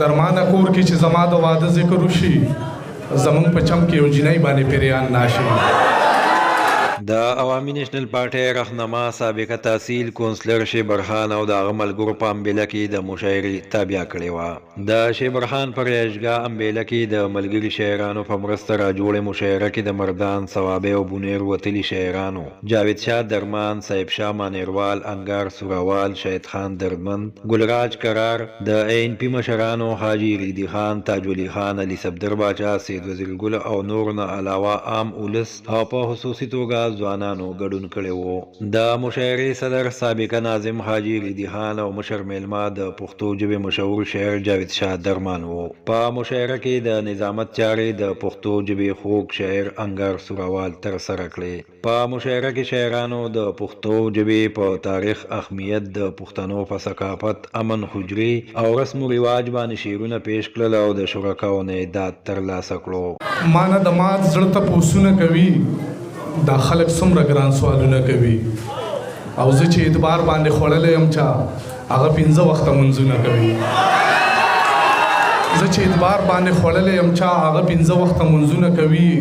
درمانه کور کې چې زما د واده ذکر وشي زمونږ په چم کې یو جنۍ باندې پیریان ناشي. د عوامي نېشنل پارټۍ رهنما سابقه تحصیل کونسلر شیبرخان او د هغه ملګرو په امبیله کې د مشاعرې تابع کړې وه. د شیبرخان په رهایشګاه امبیله کې د ملګري شاعرانو په مرسته راجوړې مشاعره کې د مردان، صوابۍ او بونیر وتلي شاعرانو جاوید شاه درمان، صاحب شاه مانیروال، انګار سوراوال، شهید خان دردمند، ګلراج کرار، د ANP مشرانو حاجي ریدي خان، تاج ولی خان، علي صفدر باچا، سید وزیر ګل او نور نه علاوه عام اولس او په خصوصي توګه ځوانانو ګډون کړی وو. د مشاعرې صدر سابقه ناظم حاجي ریدي خان او مشر میلمه د پښتو ژبې مشهور شاعر جاوید شاه درمان وو. په مشاعره کې د نظامت چارې د پښتو ژبې خوږ شاعر انګار سوراوال ترسره کړې. په مشاعره کې شاعرانو د پښتو ژبې په تاریخ، اهمیت، د پښتنو په ثقافت، امن، حجري او رسم و رواج باندې شعرونه پیش کړل او د شرکاو نه اعداد ترلاسه کړو. مانه د مات زړه ته پوسونه کوي، دا خلک څومره ګران سوالونه کوي، او زه چې اعتبار باندې خوړلی یم چا هغه 15 وخته منځونه کوي. زه چې اعتبار باندې خوړلی یم چا هغه 15 وخته منځونه کوي.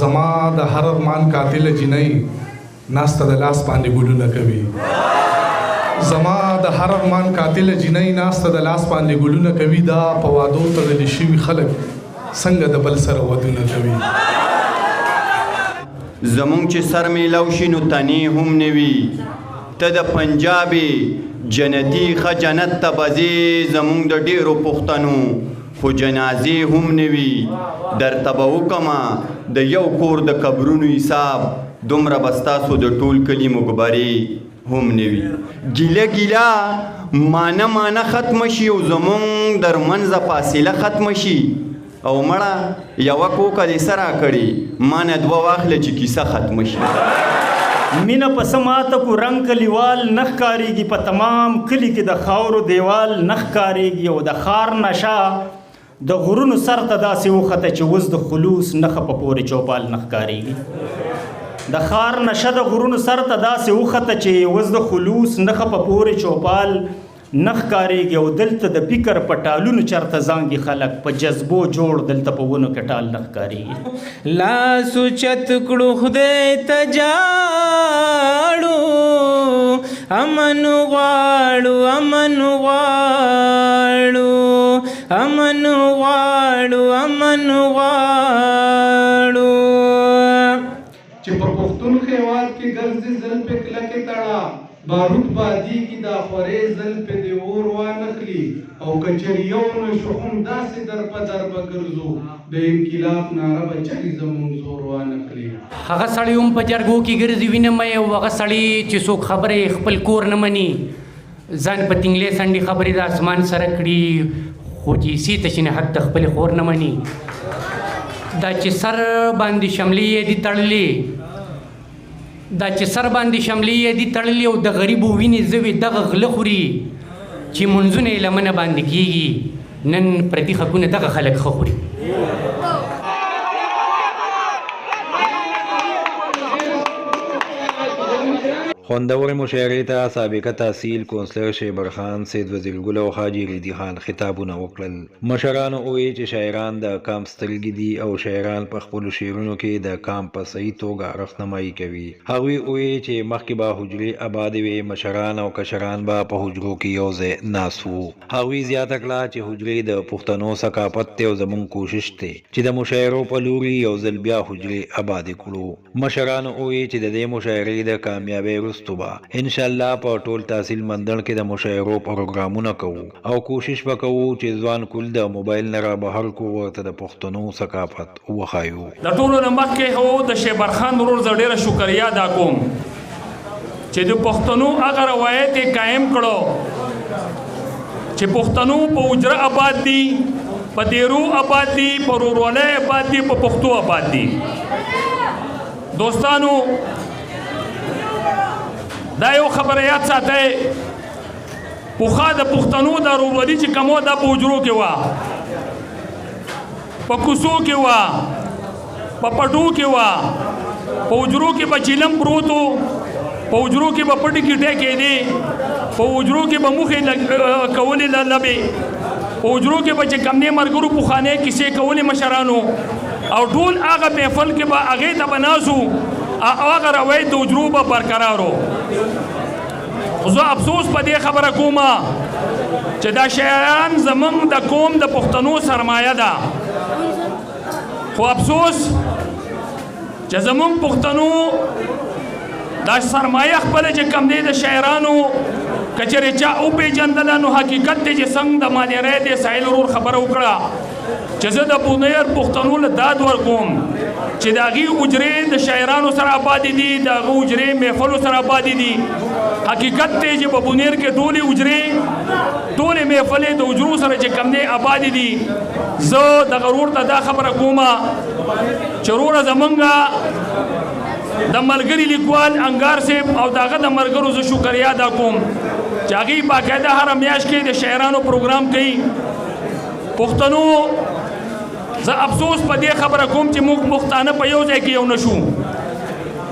زما د هر ارمان قاتله جنۍ ناسته د لاس باندې ګلونه کوي. زما د هر ارمان قاتله جنۍ ناسته د لاس باندې ګلونه کوي. دا په وادو تړلي شوي خلک څنګه د بل سره ودونه کوي. زمونږ چې سر میلو شي نو تنې هم نه وي. ته د پنجابې جنتي ښه جنت ته بځې، زمونږ د ډېرو پښتنو خو جنازې هم نه وي. درته به وکمه د یو کور د قبرونو حساب، دومره به ستاسو د ټول کلي مقبرې هم نه وي. ګیله ګیله مانه ختمه شي او زمونږ در منځه فاصله ختمه شي. او مړه یوه کوکه دې سره کړي، ما نه 2 واخله چې کیسه ختمه شي. مینه په سماته کو رنگ کلیوال نخ کاریږي، په تمام کلی کې د خاورو دیوال نخ کاریږي. او د خار نشه د غرونو سر ته داسې وخته چې اوس د خلوص نخه په پورې چوپال نخ کاریږي. د خار نشه د غرونو سر ته داسې وخته چې اوس د خلوص نخه په پورې چوپال نخ کاریږي. او دلته د فکر په ټالونو چرته زانګي خلک، په جذبو جوړ دلته په ونو کې ټال نخ کاریږي. لاس اوچت کړو خدای ته جاړو، امن غواړو، امن غواړو، امن غواړو، امن غواړو. چې په پښتون خیوات کې ګرځي زل په کلکې تړه، بارود بادی کی دا خورې زل په دی اور وانخلی. او کچریو نشو هم داسې در په در بګرځو، د انقلاب ناره به چلی زمونږ زور وانخلی. هغه سړی هم په جرګو کې ګرځي وینم یې، او هغه سړی چې څوک خبرې خپل کور نه مني، ځان په تنګلې سنډي خبرې د اسمان سره کړي، خو چې سی ته چې نه حق د خپل خور نه مني. دا چې سر باندې شملې یې دي تړلې، دا چې سر باندې شملې یې دي تړلې، او د غریبو وینې زوی دغه غله خوري چې منځونه یې لمنه باندې کېږي. نن پردي حقونه دغه خلک ښه خوري. خوندورې مشاعرې ته سابقه تحصیل کونسلر شیبرخان، سید وزیر ګل او حاجي ریدي خان خطابونه وکړل. مشرانو وویل چې شاعران د کام سترګې دي او شاعران په خپلو شعرونو کې د کام په صحیح توګه رهنمایي کوي. هغوی وویل چې مخکې به حجرې ابادې وې، مشران او کشران به په حجرو کې یو ځای ناست وو. هغوی زیاته کړه چې حجرې د پښتنو ثقافت دی او زموږ کوشش دی چې د مشاعرو په لوري یو ځل بیا حجرې ابادې کړو. مشرانو وویل چې د دې مشاعرې د کامیابۍ ان شاء الله په ټول تحصیل مندل کې د مشاعرو پروګرامونه کوو او کوشش وکړو چې ځوان کول د موبایل نه را بهر کو ورته د پښتنو ثقافت وښایو. د ټولو نه مخکې هو د شیبرخان ورور زه ډېره شکریا ادا کوم چې د پښتنو هغه روایت یې قایم کړو چې پښتنو په حجره آباد دي، په دیرو آباد دي، په ورورولۍ آباد دي، په پښتو آباد دي. دوستانو دا یو خبره یاد ساتئ، پخوا د پښتنو دا ورورولي چې کوم وه دا په حجرو کې وه، په کوڅو کې وه، په پټو کې وه، په حجرو کې به چیلم پروت و، په حجرو کې به پټې ګیټۍ کېدې، په حجرو کې به موخې کولې لبې. په حجرو کې به چې کم دی ملګرو پخوانۍ کیسې کولې مشرانو او ټول هغه محفل کې به هغې ته به ناست وو او هغه روایت د حجرو به برقرار و. خو زه افسوس په دې خبره کوم چې دا شاعران زموږ د قوم د پښتنو سرمایه ده، خو افسوس چې زموږ پښتنو دا سرمایه خپله چې کم دی د شاعرانو که چېرې چا وپېژندله نو حقیقت دی چې څنګه د مانیری د ساحل ورور خبره وکړه چې زه د بونیر پښتنو له داد ورکوم چې د هغې حجرې د شاعرانو سره آبادې دي، د هغه حجرې محفلو سره آبادې دي. حقیقت دی چې په بونیر کې ټولې حجرې ټولې محفلې د حجرو سره چې کم دی آبادې دي. زه دغه ورور ته دا خبره کوم چې وروره زمونږ د ملګري لیکوال انګار صاحب او د هغه د ملګرو زه شکریا ادا کوم چې هغوی باقاعده هره میاشت کې د شاعرانو پروګرام کوي. پښتنو زه افسوس په دې خبره کوم چې موږ پښتانه په یو ځای کې یو نه شو.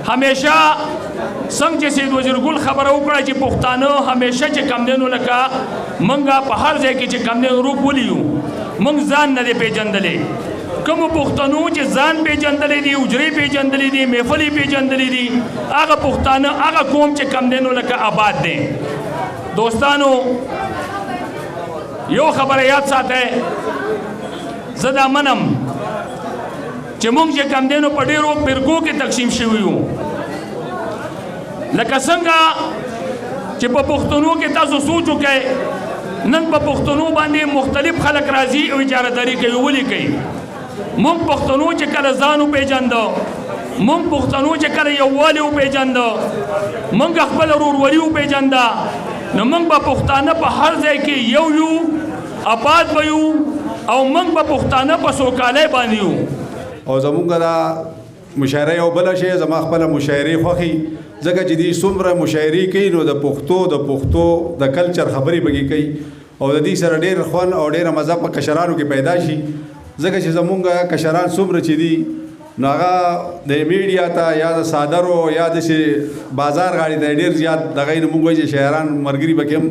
همیشه څنګه چې سید وزیر ګل خبره وکړه چې پښتانه همیشه چې کم دی نو لکه موږ په هر ځای کې چې کم دی روپ ولیو، موږ ځان نه دی پېژندلی. کومو پښتنو چې ځان پېژندلی دي، حجرې پېژندلی دي، محفلې پېژندلی دي، هغه پښتانه هغه قوم چې کم دی نو لکه آباد دی. دوستانو یو خبره یاد ساتئ، زه دا منم چې موږ چې کم دی نو په ډېرو فرقو کې تقسیم شوي یو. لکه څنګه چې په پښتنو کې تاسو سوچ وکئ نن په پښتنو باندې مختلف خلک راځي او اجارهداري کوي. ولې کوي؟ موږ پښتنو چې کله ځان وپېژنده، موږ پښتنو چې کله یووالی وپېژنده، موږ خپله ورورولي وپېژنده، نو موږ به پښتانه په هر ځای کې یو یو، آباد به یو او موږ به پښتانه په سوکالۍ باندې یو. او زمونږ دا مشاعره یو بله شی زما خپله مشاعرې خوښي، ځکه چې دوی څومره مشاعرې کوي نو د پښتو د کلچر خبرې پکې کوي او د دې سره ډېر خوند او ډېره مزه په کشرانو کې پیدا شي. ځکه چې زمونږ کشران څومره چې دي نو هغه د میډیا ته یا د صادرو یا د بازار غاړې ته ډېر زیات دغه یې نه موږ وایو چې شاعران ملګري پکې هم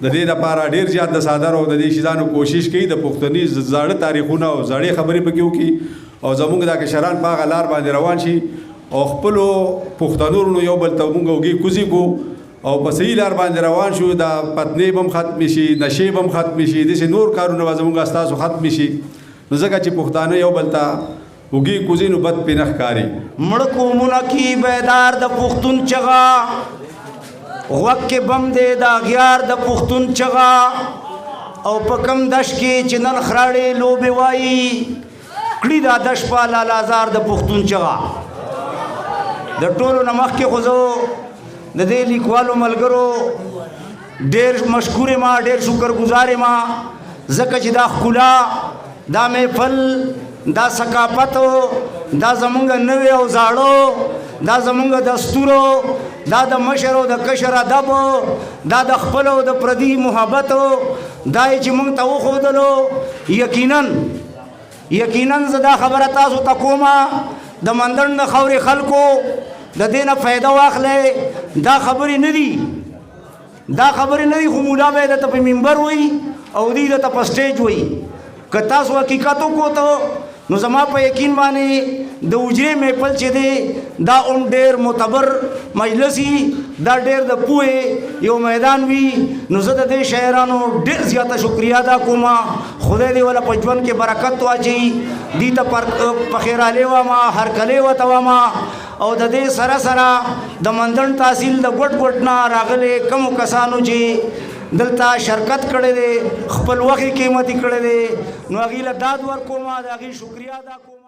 د دې لپاره ډېر زیات د صادرو د دې شیزانو کوشش کوي د پښتني زاړه تاریخونه او زاړې خبرې پکې وکړي او زمونږ دا کشران په هغه لار باندې روان شي او خپلو پښتنو یو بل ته موږ وږي کوزي کو او په صحیح لار باندې روان شو. دا پتنې به هم ختمې شي، نشې به هم ختمې شي، داسې نور کارونه به زمونږ ستاسو ختمې شي. نو ځکه چې پښتانه یو بل ته وږي کوزي نو بد پې نه ښکاري. مړ قومونه کې بیدار د پښتون چغه، غوږ کې بم دی د اغیار د پښتون چغه، او په کم دشت کې چې نن خراړې لوبې وایي کړي دا دشت په لالازار د پښتون چغه. د ټولو نه مخکې خو زه د دې لیکوالو ملګرو ډېر مشکور یم، ډېر شکرګزار یم، ځکه چې دا ښکلا، دا محفل، دا ثقافت، دا زمونږ نوی او زاړه، دا زمونږ دستورو، دا د مشر او د کشر ادب، دا د خپل او د پردي محبت، دا یې چې موږ ته وښودلو. یقینا زه دا خبره تاسو ته کوم د مندڼ د خاورې خلکو د دې نه فایده واخلئ. دا خبرې نه دي، دا خبرې نه دي، خو مولا به یې درته په منبر وایي او دوی درته په سټیج وایي. که تاسو حقیقت وکړو نو زما په یقین باندې د حجرې محفل چې دی دا هم ډېر معتبر مجلس وي، دا ډېر د پوهې یو میدان وي. نو زه د دې شاعرانو ډېر زیاته شکریه ادا کوم. خدای دې وله په ژوند کې برکت واچوي، دوی ته پخیرالی واما، هرکلی ورته واما. او د دې سره سره د مندڼ تحصیل د ګوټ نه راغلي کومو کسانو چې دلته شرکت کړی دی، خپل وخت یې قیمتي کړی دی، نو هغوی له داد ورکوم، د هغوی شکریه ادا کوم.